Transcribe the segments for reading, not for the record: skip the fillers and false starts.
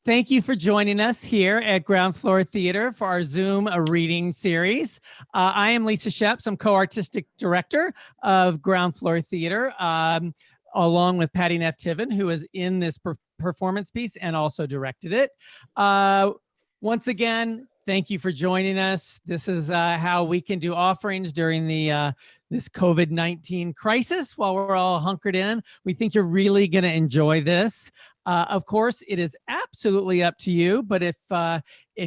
Thank you for joining us here at Ground Floor Theater for our Zoom reading series. I am Lisa Sheps. I'm co-artistic director of Ground Floor Theater, along with Patty Neff-Tiven, who is in this performance piece and also directed it. Once again, thank you for joining us. This is how we can do offerings during the this COVID-19 crisis while we're all hunkered in. We think you're really going to enjoy this. Of course, it is absolutely up to you, but if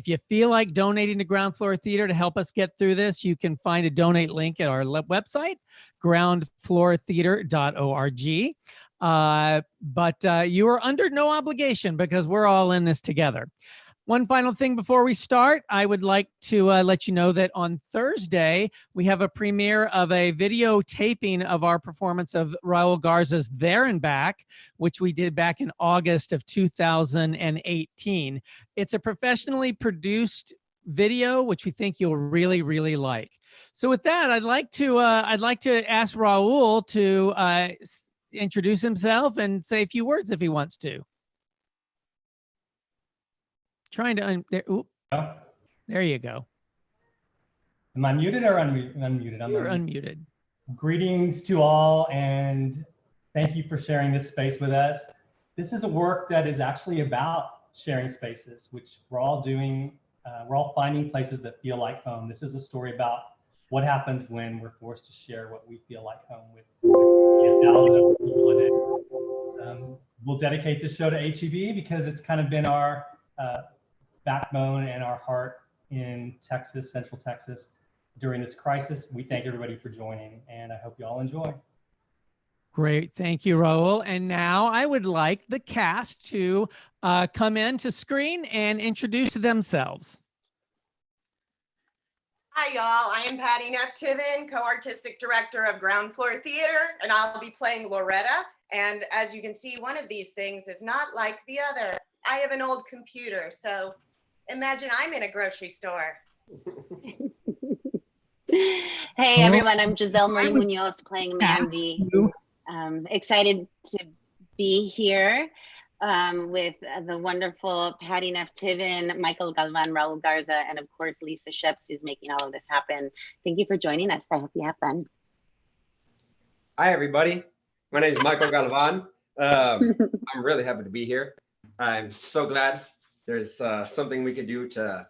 you feel like donating to Ground Floor Theater to help us get through this, you can find a donate link at our website, groundfloortheater.org. But you are under no obligation because we're all in this together. One final thing before we start, I would like to let you know that on Thursday, we have a premiere of a video taping of our performance of Raul Garza's There and Back, which we did back in August of 2018. It's a professionally produced video, which we think you'll really, really like. So with that, I'd like to ask Raul to introduce himself and say a few words if he wants to. Trying to there you go. Am I muted or unmuted? You're unmuted. Greetings to all, and thank you for sharing this space with us. This is a work that is actually about sharing spaces, which we're all doing. We're all finding places that feel like home. This is a story about what happens when we're forced to share what we feel like home with thousands of people a day. We'll dedicate this show to HEB because it's kind of been our backbone and our heart in Texas, Central Texas, during this crisis. We thank everybody for joining, and I hope you all enjoy. Great, thank you, Raul. And now I would like the cast to come in to screen and introduce themselves. Hi, y'all. I am Patty Neff-Tiven, co-artistic director of Ground Floor Theater, and I'll be playing Loretta. And as you can see, one of these things is not like the other. I have an old computer, so imagine I'm in a grocery store. Hey everyone, I'm Giselle Marie Munoz playing Mandy. Excited to be here with the wonderful Patty Neff-Tiven, Michael Galvan, Raul Garza, and of course Lisa Sheps, who's making all of this happen. Thank you for joining us. I hope you have fun. Hi everybody, my name is Michael Galvan. I'm really happy to be here. I'm so glad there's something we can do to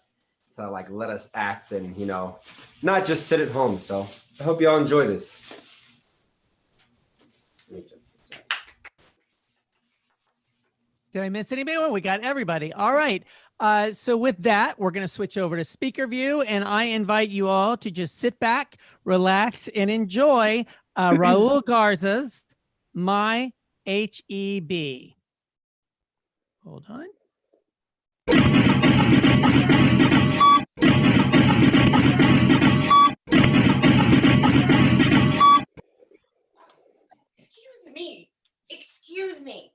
like let us act and, you know, not just sit at home. So I hope you all enjoy this. Did I miss anybody? Well, we got everybody. All right. So with that, we're going to switch over to speaker view, and I invite you all to just sit back, relax, and enjoy Raul Garza's My HEB. Hold on. Excuse me. Excuse me.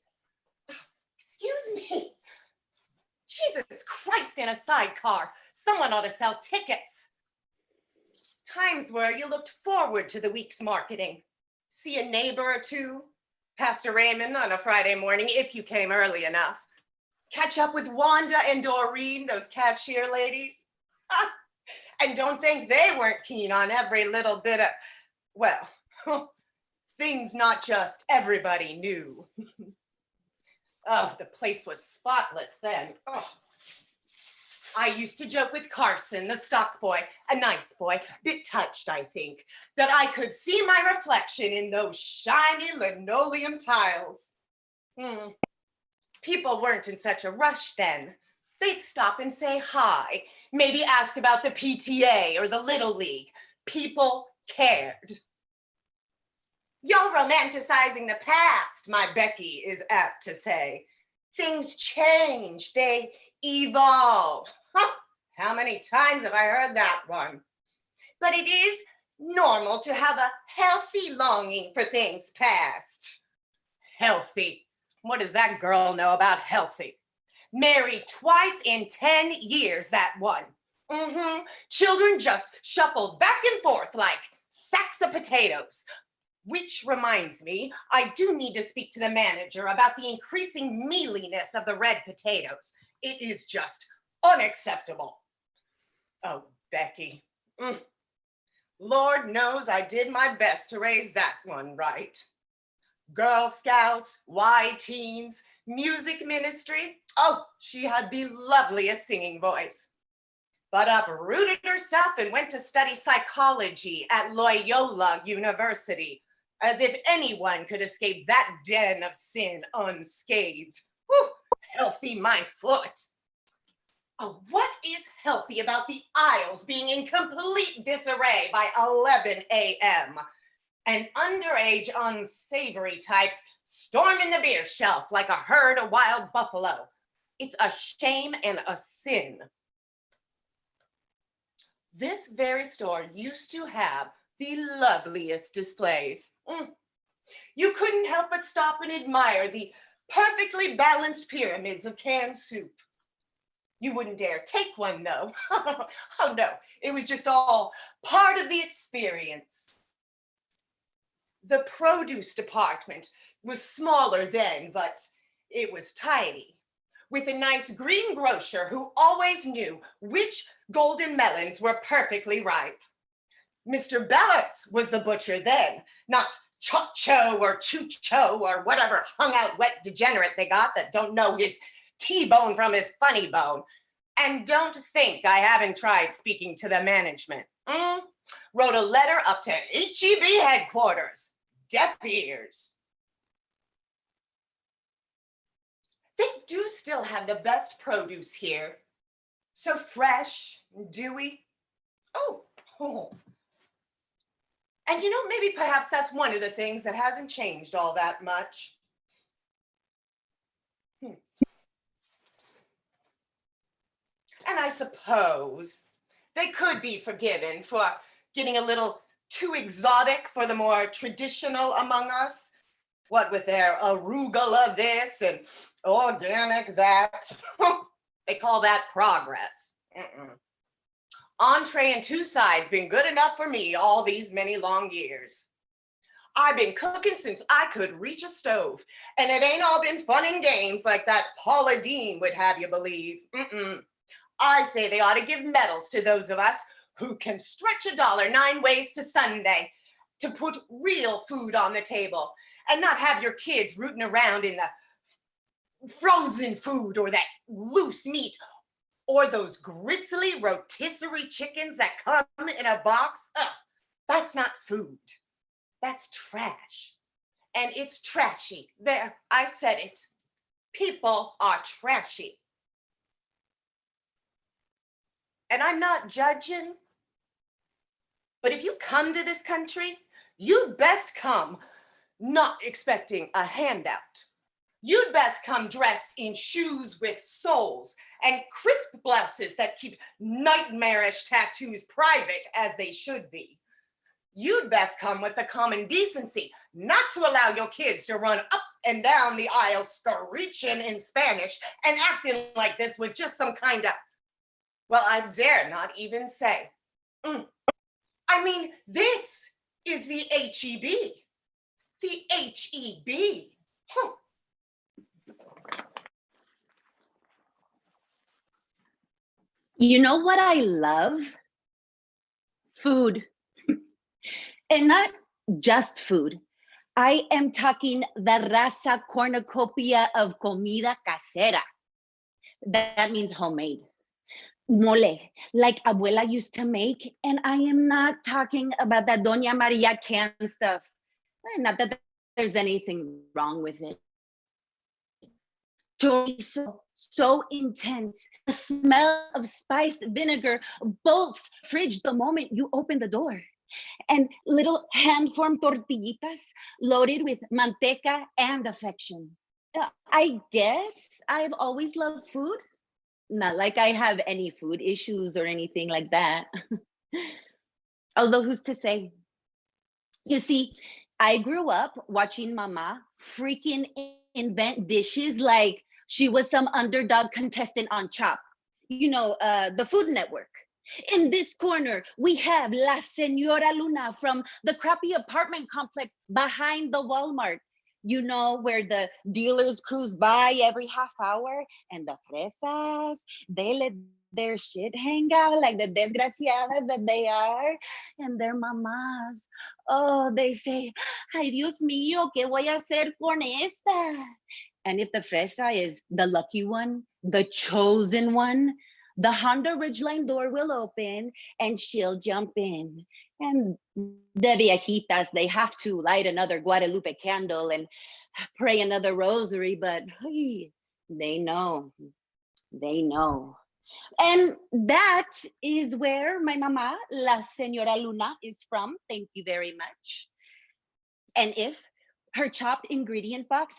Excuse me. Jesus Christ, in a sidecar. Someone ought to sell tickets. Times where you looked forward to the week's marketing. See a neighbor or two. Pastor Raymond on a Friday morning, if you came early enough. Catch up with Wanda and Doreen, those cashier ladies. And don't think they weren't keen on every little bit of, well, things not just everybody knew. Oh, the place was spotless then. Oh. I used to joke with Carson, the stock boy, a nice boy, bit touched, I think, that I could see my reflection in those shiny linoleum tiles. People weren't in such a rush then. They'd stop and say hi, maybe ask about the PTA or the Little League. People cared. Y'all romanticizing the past, my Becky is apt to say. Things change, they evolve. How many times have I heard that one? But it is normal to have a healthy longing for things past. Healthy. What does that girl know about healthy? Married twice in 10 years, that one. Children just shuffled back and forth like sacks of potatoes. Which reminds me, I do need to speak to the manager about the increasing mealiness of the red potatoes. It is just unacceptable. Oh, Becky. Lord knows I did my best to raise that one right. Girl Scouts, Y-Teens, music ministry. Oh, she had the loveliest singing voice. But uprooted herself and went to study psychology at Loyola University, as if anyone could escape that den of sin unscathed. Whew, healthy my foot. Oh, what is healthy about the aisles being in complete disarray by 11 a.m.? And underage unsavory types storming the beer shelf like a herd of wild buffalo. It's a shame and a sin. This very store used to have the loveliest displays. You couldn't help but stop and admire the perfectly balanced pyramids of canned soup. You wouldn't dare take one though. Oh no, it was just all part of the experience. The produce department was smaller then, but it was tidy, with a nice greengrocer who always knew which golden melons were perfectly ripe. Mr. Belletts was the butcher then, not Chocho or Chucho or whatever hung out wet degenerate they got that don't know his T-bone from his funny bone. And don't think I haven't tried speaking to the management. Wrote a letter up to HEB headquarters. Deaf ears. They do still have the best produce here. So fresh, dewy. Oh. And you know, maybe perhaps that's one of the things that hasn't changed all that much. And I suppose they could be forgiven for getting a little too exotic for the more traditional among us. What with their arugula this and organic that. They call that progress. Entree and two sides been good enough for me all these many long years. I've been cooking since I could reach a stove, and it ain't all been fun and games like that Paula Deen would have you believe. I say they ought to give medals to those of us who can stretch $1 9 ways to Sunday to put real food on the table and not have your kids rooting around in the frozen food or that loose meat or those grisly rotisserie chickens that come in a box. Ugh, that's not food. That's trash. And it's trashy. There, I said it. People are trashy. And I'm not judging, but if you come to this country, you'd best come not expecting a handout. You'd best come dressed in shoes with soles and crisp blouses that keep nightmarish tattoos private as they should be. You'd best come with the common decency not to allow your kids to run up and down the aisle screeching in Spanish and acting like this was just some kind of, well, I dare not even say. I mean, this is the HEB. The HEB. You know what I love? Food. And not just food. I am talking the raza cornucopia of comida casera. That means homemade. Mole, like abuela used to make. And I am not talking about that Doña Maria canned stuff. Not that there's anything wrong with it. Chorizo, so intense. The smell of spiced vinegar bolts fridge the moment you open the door. And little hand-formed tortillitas loaded with manteca and affection. I guess I've always loved food. Not like I have any food issues or anything like that. Although who's to say? You see, I grew up watching Mama freaking invent dishes like she was some underdog contestant on Chop. You know, the Food Network. In this corner, we have La Señora Luna from the crappy apartment complex behind the Walmart. You know, where the dealers cruise by every half hour and the fresas, they let their shit hang out like the desgraciadas that they are. And their mamás, oh, they say, ay Dios mío, ¿qué voy a hacer con esta? And if the fresa is the lucky one, the chosen one, the Honda Ridgeline door will open and she'll jump in. And the viejitas, they have to light another Guadalupe candle and pray another rosary, but hey, they know. And that is where my mama, La Señora Luna, is from. Thank you very much. And if her chopped ingredient box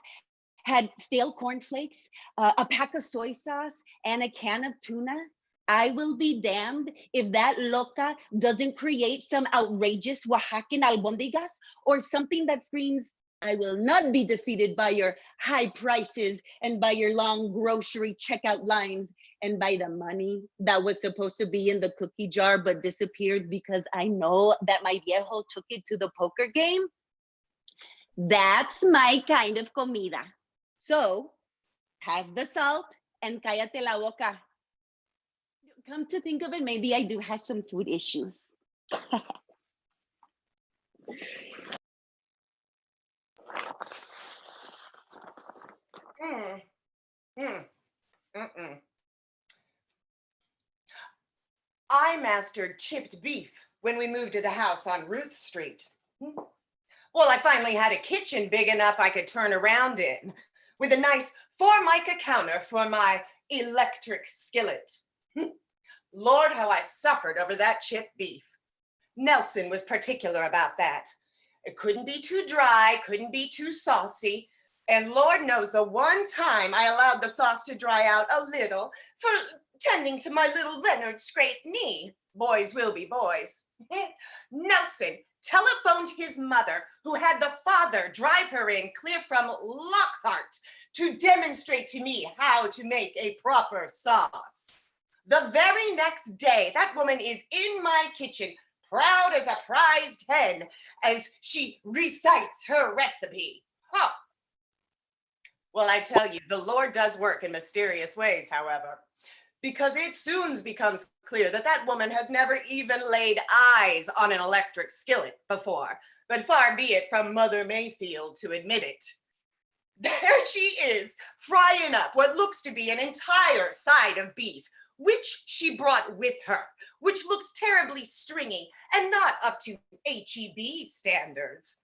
had stale cornflakes, a pack of soy sauce, and a can of tuna, I will be damned if that loca doesn't create some outrageous Oaxacan albondigas or something that screams, I will not be defeated by your high prices and by your long grocery checkout lines and by the money that was supposed to be in the cookie jar but disappears because I know that my viejo took it to the poker game. That's my kind of comida. So, pass the salt and cállate la boca. Come to think of it, maybe I do have some food issues. I mastered chipped beef when we moved to the house on Ruth Street. Well, I finally had a kitchen big enough I could turn around in, with a nice Formica counter for my electric skillet. Lord, how I suffered over that chipped beef. Nelson was particular about that. It couldn't be too dry, couldn't be too saucy. And Lord knows the one time I allowed the sauce to dry out a little for tending to my little Leonard's scraped knee. Boys will be boys. Nelson telephoned his mother, who had the father drive her in clear from Lockhart, to demonstrate to me how to make a proper sauce. The very next day, that woman is in my kitchen, proud as a prized hen, as she recites her recipe. Huh. Well, I tell you, the Lord does work in mysterious ways, however, because it soon becomes clear that that woman has never even laid eyes on an electric skillet before, but far be it from Mother Mayfield to admit it. There she is, frying up what looks to be an entire side of beef, which she brought with her, which looks terribly stringy and not up to HEB standards.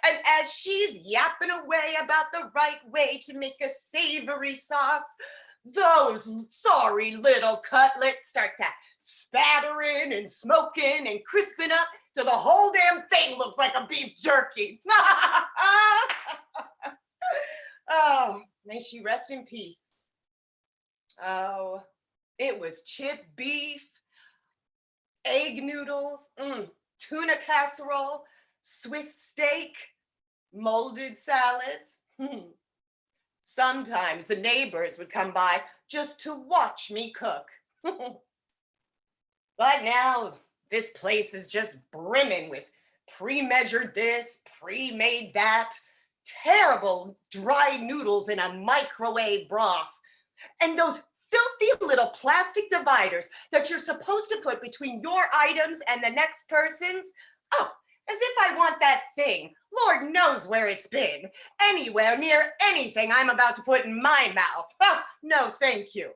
And as she's yapping away about the right way to make a savory sauce, those sorry little cutlets start to spattering and smoking and crisping up till the whole damn thing looks like a beef jerky. Oh, may she rest in peace. Oh, it was chipped beef, egg noodles, tuna casserole, Swiss steak, molded salads. Sometimes the neighbors would come by just to watch me cook. But now this place is just brimming with pre-measured this, pre-made that, terrible dry noodles in a microwave broth, and those filthy little plastic dividers that you're supposed to put between your items and the next person's. Oh, as if I want that thing, Lord knows where it's been, anywhere near anything I'm about to put in my mouth. Oh, no, thank you.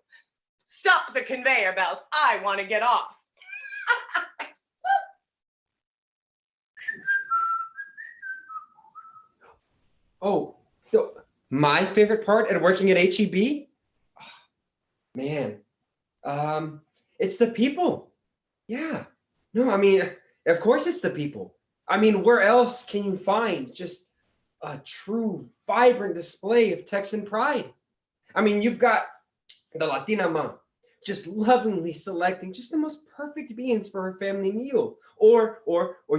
Stop the conveyor belt. I want to get off. Oh, my favorite part at working at HEB? Oh, man, it's the people. Yeah. No, I mean, of course it's the people. I mean, where else can you find just a true, vibrant display of Texan pride? I mean, you've got the Latina mom just lovingly selecting just the most perfect beans for her family meal. Or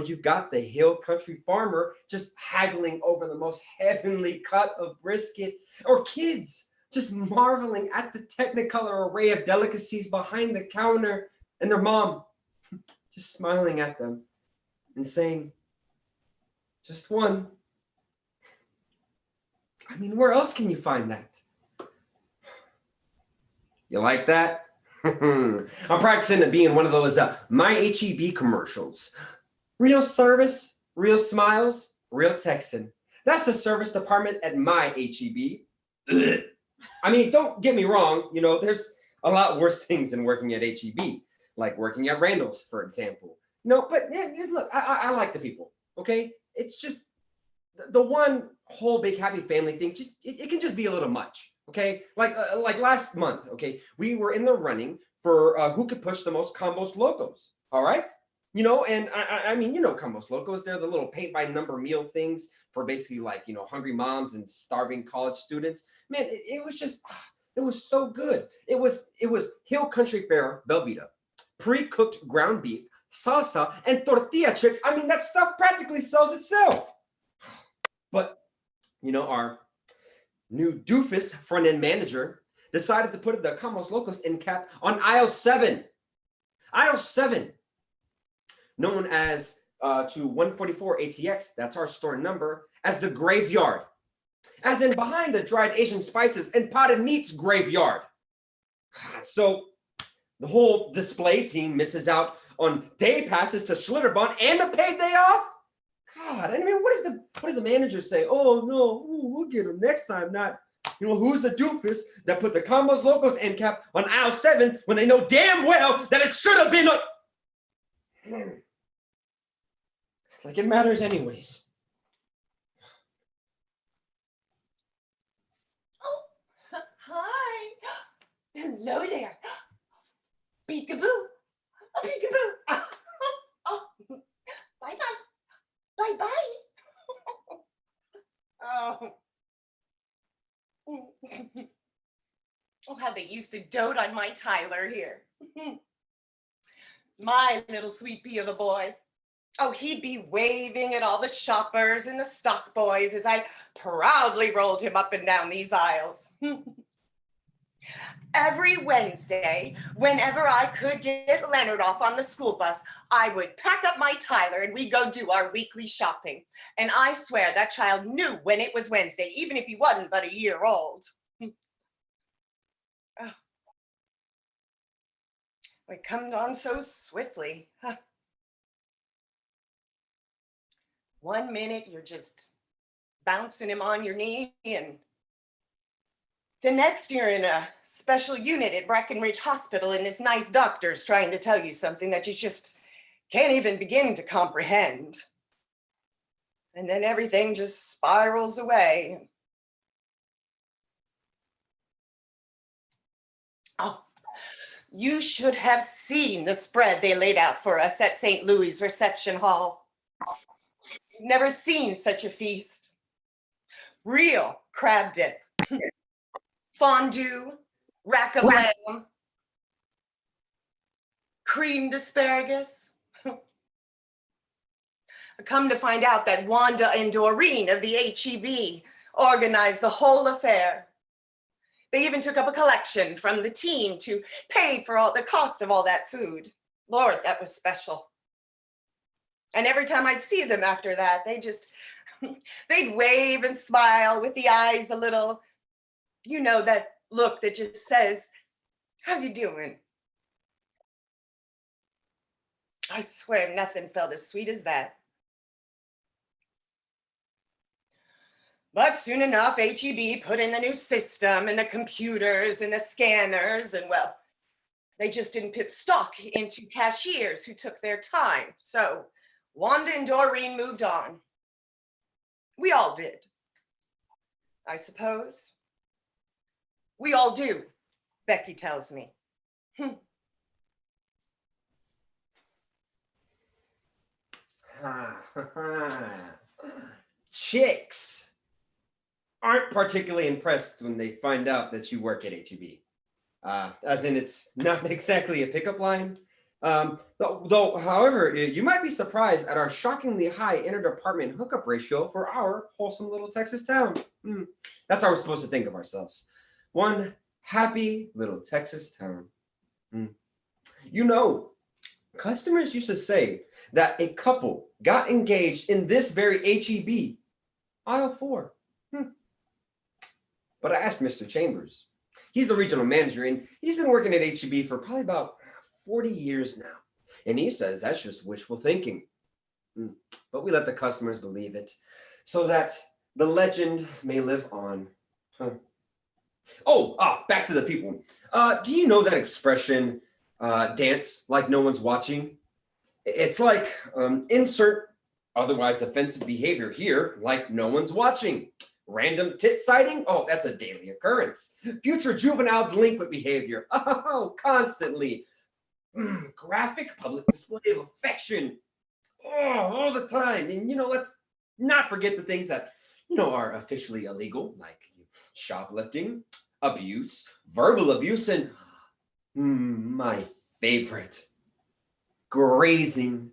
you've got the hill country farmer just haggling over the most heavenly cut of brisket. Or kids just marveling at the technicolor array of delicacies behind the counter. and their mom just smiling at them and saying, just one. I mean, where else can you find that? You like that? I'm practicing at being one of those My HEB commercials. Real service, real smiles, real texting. That's the service department at my HEB. Ugh. I mean, don't get me wrong. You know, there's a lot worse things than working at HEB, like working at Randall's, for example. No, but yeah, look, I like the people, okay? It's just the one whole big happy family thing, it can just be a little much, okay? Like last month, okay, we were in the running for who could push the most combos locos, all right? You know, and I mean, you know, combos locos, they're the little paint by number meal things for basically like, you know, hungry moms and starving college students. Man, it was just, it was so good. It was Hill Country Fare Velveeta, pre-cooked ground beef, salsa, and tortilla chips. I mean, that stuff practically sells itself. But, you know, our new doofus front-end manager decided to put the Combos Locos end cap on aisle 7. Aisle 7, known as to 144 ATX, that's our store number, as the graveyard. As in behind the dried Asian spices and potted meats graveyard. So the whole display team misses out on day passes to Schlitterbahn and a paid day off. God, I mean, what does the manager say? Oh no, we'll get him next time. Not, you know, who's the doofus that put the Combos Locos end cap on aisle 7 when they know damn well that it should have been a... Like it matters anyways. Oh, hi. Hello there. Peekaboo. A peekaboo. Oh, bye-bye. Bye-bye. Oh. Oh, how they used to dote on my Tyler here. My little sweet pea of a boy. Oh, he'd be waving at all the shoppers and the stock boys as I proudly rolled him up and down these aisles. Every Wednesday, whenever I could get Leonard off on the school bus, I would pack up my Tyler and we'd go do our weekly shopping. And I swear that child knew when it was Wednesday, even if he wasn't but a year old. Oh. It comes on so swiftly. Huh. 1 minute you're just bouncing him on your knee, and the next you're in a special unit at Breckenridge Hospital and this nice doctor's trying to tell you something that you just can't even begin to comprehend. And then everything just spirals away. Oh, you should have seen the spread they laid out for us at St. Louis Reception Hall. Never seen such a feast. Real crab dip, fondue, rack of lamb, creamed asparagus. Come to find out that Wanda and Doreen of the HEB organized the whole affair. They even took up a collection from the team to pay for all the cost of all that food. Lord, that was special. And every time I'd see them after that, they'd wave and smile with the eyes a little, you know, that look that just says, how you doing? I swear nothing felt as sweet as that. But soon enough, HEB put in the new system and the computers and the scanners, and well, they just didn't put stock into cashiers who took their time. So Wanda and Doreen moved on. We all did, I suppose. We all do, Becky tells me. Chicks aren't particularly impressed when they find out that you work at HEB. As in, it's not exactly a pickup line. Though, however, you might be surprised at our shockingly high interdepartment hookup ratio for our wholesome little Texas town. That's how we're supposed to think of ourselves. One happy little Texas town. You know, Customers used to say that a couple got engaged in this very HEB, aisle 4. But I asked Mr. Chambers. He's the regional manager, and he's been working at HEB for probably about 40 years now. And he says that's just wishful thinking. But we let the customers believe it so that the legend may live on. Back to the people. Do you know that expression, dance like no one's watching? It's like insert otherwise offensive behavior here, like no one's watching. Random tit sighting? Oh, that's a daily occurrence. Future juvenile delinquent behavior? Oh, constantly. Graphic public display of affection? Oh, all the time. And, let's not forget the things that, are officially illegal, like shoplifting, abuse, verbal abuse, and my favorite, grazing.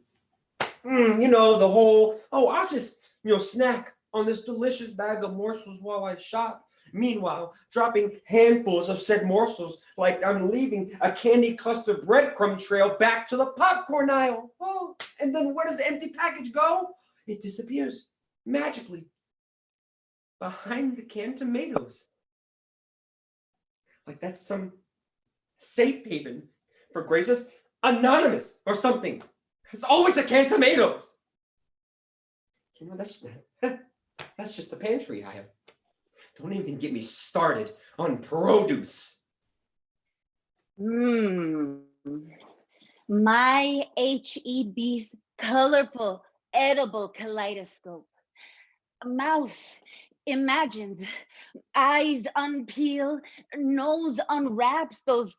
The whole, I'll just, snack on this delicious bag of morsels while I shop. Meanwhile, dropping handfuls of said morsels like I'm leaving a candy custard breadcrumb trail back to the popcorn aisle. Oh, and then where does the empty package go? It disappears magically behind the canned tomatoes. Like that's some safe haven for Grace's Anonymous or something. It's always the canned tomatoes. That's just the pantry aisle. Don't even get me started on produce. My HEB's colorful, edible kaleidoscope. Mouth imagined, eyes unpeel, nose unwraps those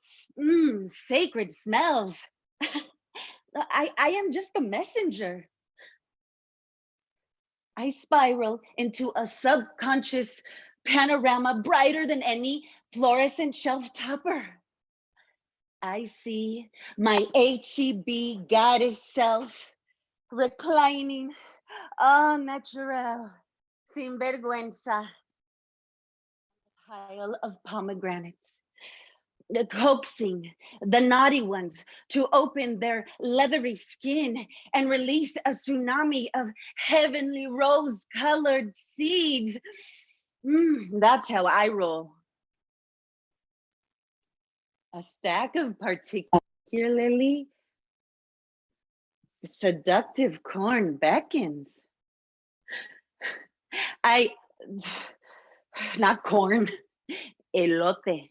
sacred smells. I am just a messenger. I spiral into a subconscious panorama brighter than any fluorescent shelf topper. I see my HEB goddess self reclining, natural, sin vergüenza, pile of pomegranates, coaxing the naughty ones to open their leathery skin and release a tsunami of heavenly rose-colored seeds. That's how I roll. A stack of particularly seductive corn beckons. Not corn, elote.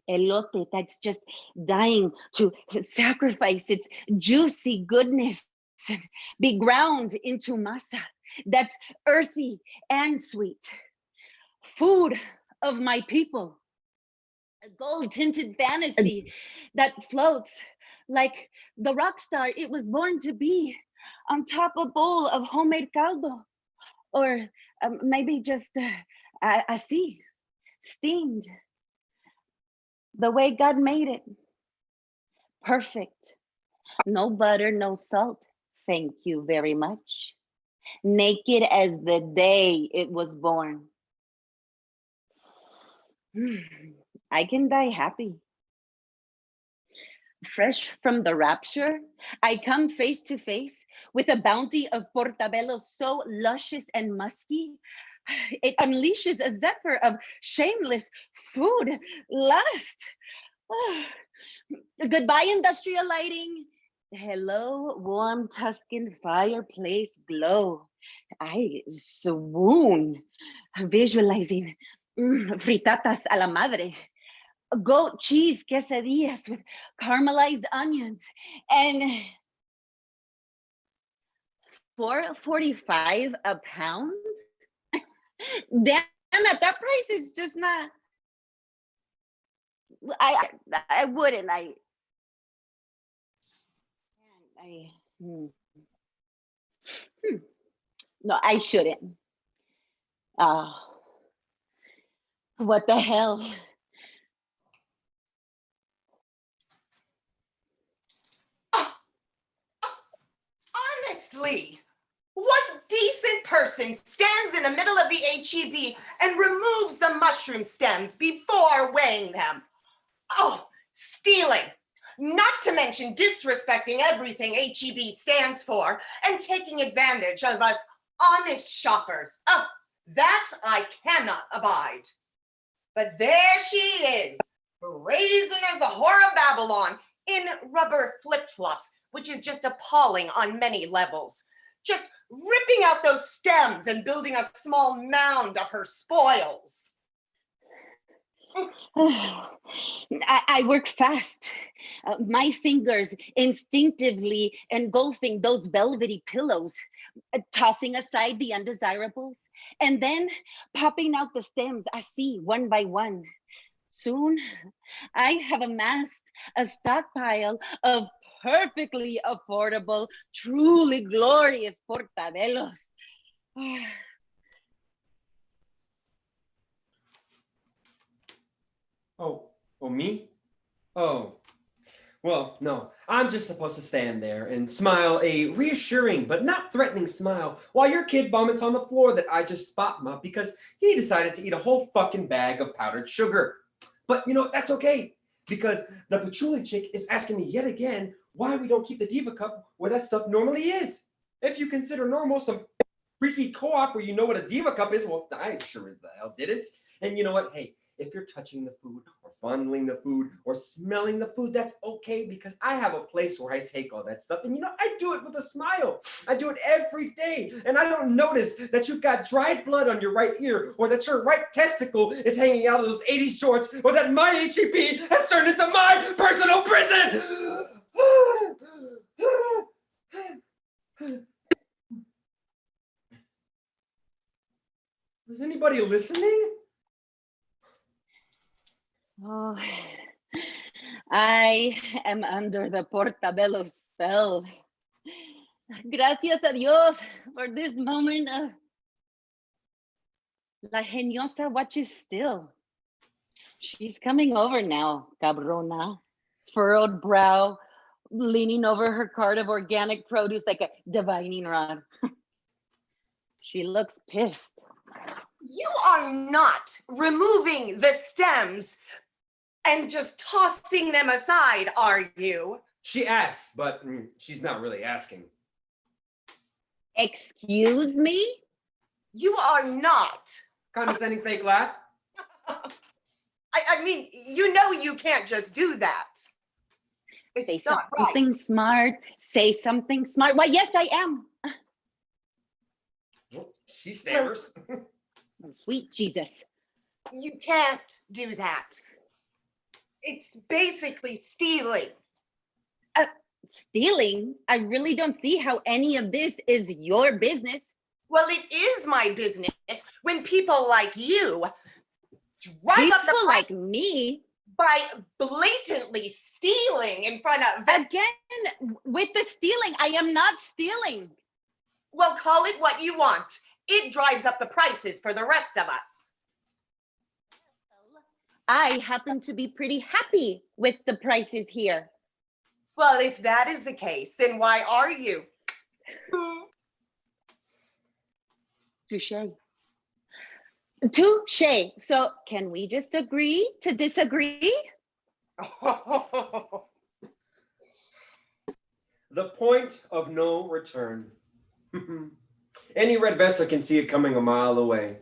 Elote that's just dying to sacrifice its juicy goodness and be ground into masa that's earthy and sweet. Food of my people. A gold-tinted fantasy that floats like the rock star it was born to be on top of a bowl of homemade caldo. Or maybe just así, steamed. The way God made it. Perfect. No butter, no salt. Thank you very much. Naked as the day it was born. I can die happy. Fresh from the rapture, I come face to face with a bounty of portabello so luscious and musky, it unleashes a zephyr of shameless food lust. Goodbye, industrial lighting. Hello, warm Tuscan fireplace glow. I swoon, visualizing fritatas a la madre, goat cheese quesadillas with caramelized onions, and $4.45 a pound. Damn, at that price, it's just not. I wouldn't. No, I shouldn't. What the hell? Honestly, what decent person stands in the middle of the HEB and removes the mushroom stems before weighing them? Oh, stealing. Not to mention disrespecting everything HEB stands for and taking advantage of us honest shoppers. Oh, that I cannot abide. But there she is, brazen as the whore of Babylon, in rubber flip-flops, which is just appalling on many levels. Just ripping out those stems and building a small mound of her spoils. I work fast. My fingers instinctively engulfing those velvety pillows, tossing aside the undesirables, and then popping out the stems I see one by one. Soon, I have amassed a stockpile of perfectly affordable, truly glorious portadelos. Oh, me? Oh, well, no. I'm just supposed to stand there and smile a reassuring but not threatening smile while your kid vomits on the floor that I just spot mopped because he decided to eat a whole fucking bag of powdered sugar. But you know, that's okay because the patchouli chick is asking me yet again why we don't keep the Diva Cup where that stuff normally is. If you consider normal some freaky co-op where you know what a Diva Cup is, well, I sure as the hell didn't. And you know what? Hey, if you're touching the food or fondling the food or smelling the food, that's okay because I have a place where I take all that stuff. And you know, I do it with a smile. I do it every day. And I don't notice that you've got dried blood on your right ear or that your right testicle is hanging out of those 80s shorts or that my HEB has turned into my personal prison. Is anybody listening? Oh, I am under the portabello spell. Gracias a Dios for this moment of La Geniosa watches still. She's coming over now, cabrona. Furrowed brow, leaning over her cart of organic produce like a divining rod. She looks pissed. You are not removing the stems and just tossing them aside, are you? She asks, but she's not really asking. Excuse me? You are not. Condescending fake laugh. I mean, you know you can't just do that. It's Say not something right. smart. Say something smart. Why, yes, I am. She stammers. Oh, sweet Jesus. You can't do that. It's basically stealing. Stealing? I really don't see how any of this is your business. Well, it is my business when people like you drive up the People price like me, by blatantly stealing in front of. again, with the stealing, I am not stealing. Well, call it what you want. It drives up the prices for the rest of us. I happen to be pretty happy with the prices here. Well, if that is the case, then why are you? Touche. Touche. So can we just agree to disagree? The point of no return. Any red vester can see it coming a mile away.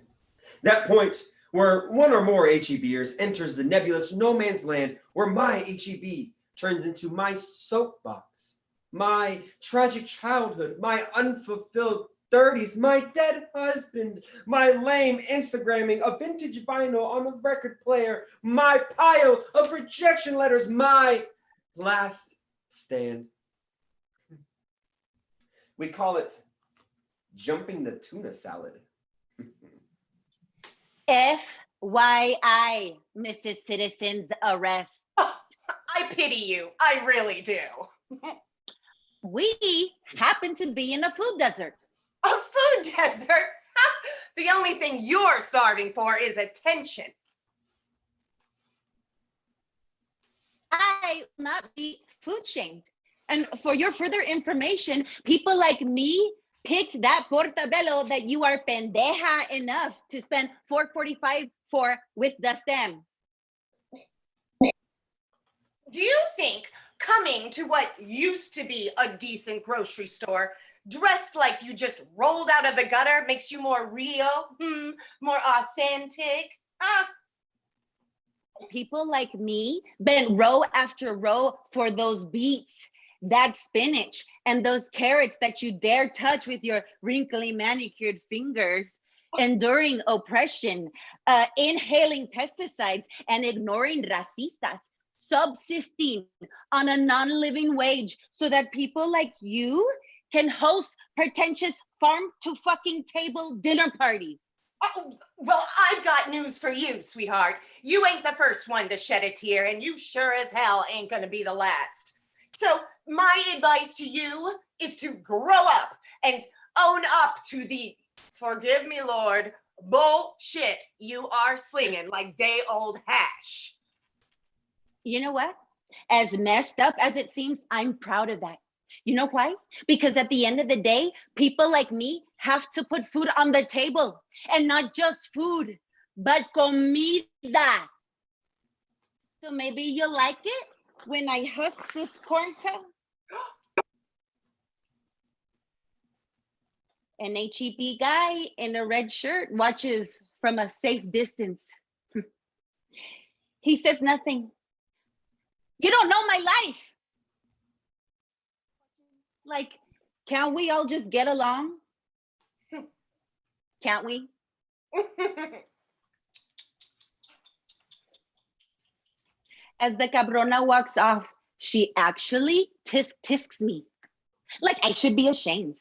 That point where one or more HEBers enters the nebulous no man's land where my HEB turns into my soapbox, my tragic childhood, my unfulfilled 30s, my dead husband, my lame Instagramming of vintage vinyl on the record player, my pile of rejection letters, my last stand. We call it jumping the tuna salad. FYI, Mrs. Citizen's arrest. I pity you. I really do. We happen to be in a food desert. A food desert? The only thing you're starving for is attention. I will not be food shamed. And for your further information, people like me picked that portabello that you are pendeja enough to spend $4.45 for with the stem. Do you think coming to what used to be a decent grocery store, dressed like you just rolled out of the gutter, makes you more real, more authentic. People like me bent row after row for those beets, that spinach, and those carrots that you dare touch with your wrinkly manicured fingers, enduring oppression, inhaling pesticides, and ignoring racistas, subsisting on a non-living wage so that people like you can host pretentious farm to fucking table dinner parties. Oh, well, I've got news for you, sweetheart. You ain't the first one to shed a tear, and you sure as hell ain't gonna be the last. So my advice to you is to grow up and own up to the, forgive me, Lord, bullshit you are slinging like day old hash. You know what? As messed up as it seems, I'm proud of that. You know why? Because at the end of the day, people like me have to put food on the table, and not just food, but comida. So maybe you'll like it when I husk this corn cob. An HEB guy in a red shirt watches from a safe distance. He says nothing. You don't know my life. Like, can't we all just get along? Can't we? As the cabrona walks off, she actually tisks me. Like I should be ashamed.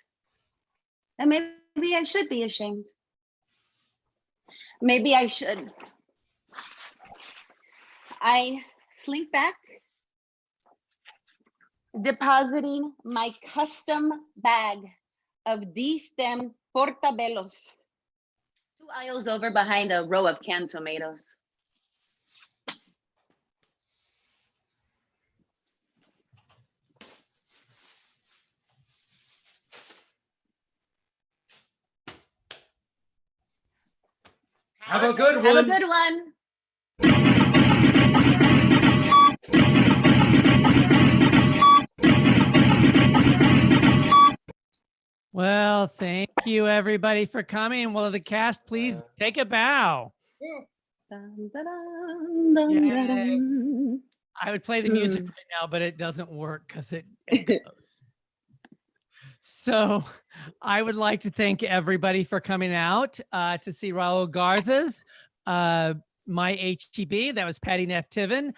And maybe I should be ashamed. Maybe I should. I slink back, depositing my custom bag of D-stem portabellos 2 aisles over behind a row of canned tomatoes. Have a good one. Have a good one. Well, thank you everybody for coming. Will the cast please take a bow? Dun, dun, dun, dun, Yay. dun, dun. I would play the music right now, but it doesn't work because it echoes. So I would like to thank everybody for coming out to see Raul Garza's My HEB. That was Patty Neff Tiven,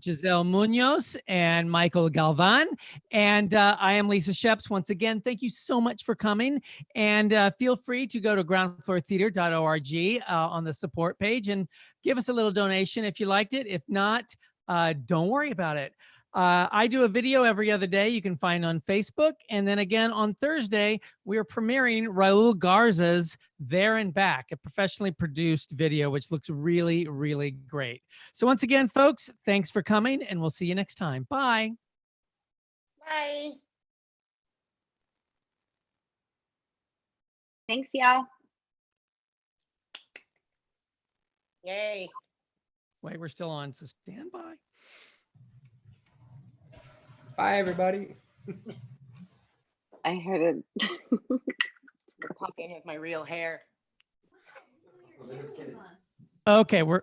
Giselle Munoz, and Michael Galvan. And I am Lisa Sheps. Once again, thank you so much for coming. And feel free to go to groundfloortheater.org on the support page and give us a little donation if you liked it. If not, don't worry about it. I do a video every other day you can find on Facebook. And then again on Thursday, we are premiering Raul Garza's There and Back, a professionally produced video, which looks really, really great. So once again, folks, thanks for coming and we'll see you next time. Bye. Bye. Thanks, y'all. Yay. Wait, we're still on, so stand by. Bye, everybody. I heard it. Pop in with my real hair. Okay, we're